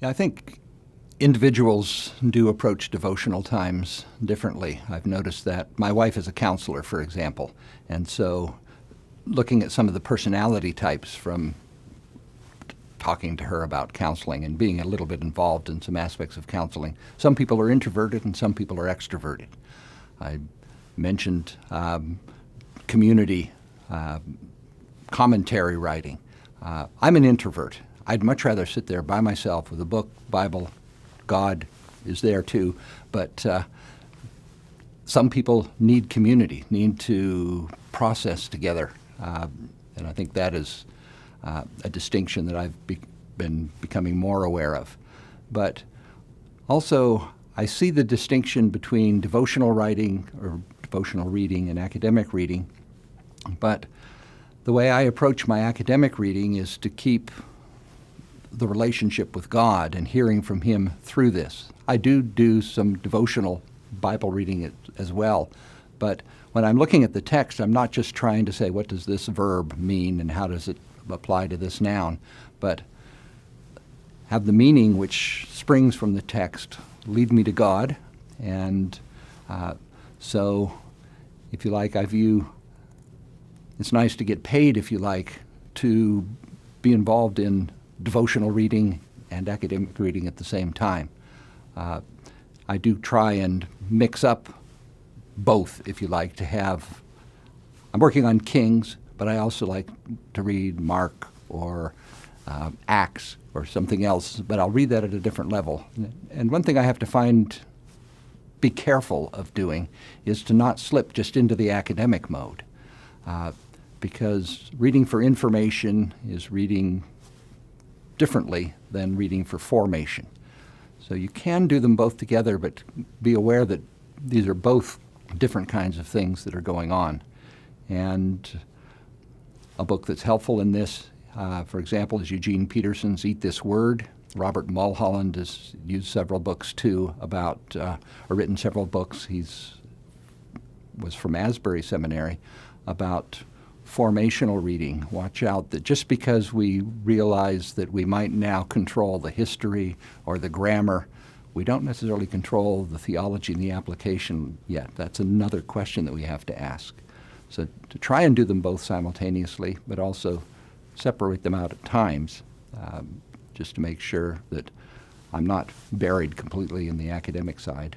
Yeah, I think individuals do approach devotional times differently. I've noticed that. My wife is a counselor, for example, and so looking at some of the personality types from talking to her about counseling and being a little bit involved in some aspects of counseling. Some people are introverted and some people are extroverted. I mentioned community commentary writing. I'm an introvert. I'd much rather sit there by myself with a book, Bible. God is there too, but some people need community, need to process together, and I think that is a distinction that I've been becoming more aware of. But also, I see the distinction between devotional writing or devotional reading and academic reading, but the way I approach my academic reading is to keep the relationship with God and hearing from Him through this. I do some devotional Bible reading as well, but when I'm looking at the text, I'm not just trying to say, what does this verb mean and how does it apply to this noun, but have the meaning which springs from the text lead me to God. And so, if you like, I view it's nice to get paid, if you like, to be involved in devotional reading and academic reading at the same time. I do try and mix up both, if you like, to have. I'm working on Kings, but I also like to read Mark or Acts or something else, but I'll read that at a different level. And one thing I have to be careful of doing is to not slip just into the academic mode, because reading for information is reading differently than reading for formation. So you can do them both together, but be aware that these are both different kinds of things that are going on. And a book that's helpful in this, for example, is Eugene Peterson's Eat This Word. Robert Mulholland has used several books too or written several books. Was from Asbury Seminary about formational reading. Watch out that just because we realize that we might now control the history or the grammar, we don't necessarily control the theology and the application yet. That's another question that we have to ask. So to try and do them both simultaneously, but also separate them out at times, just to make sure that I'm not buried completely in the academic side.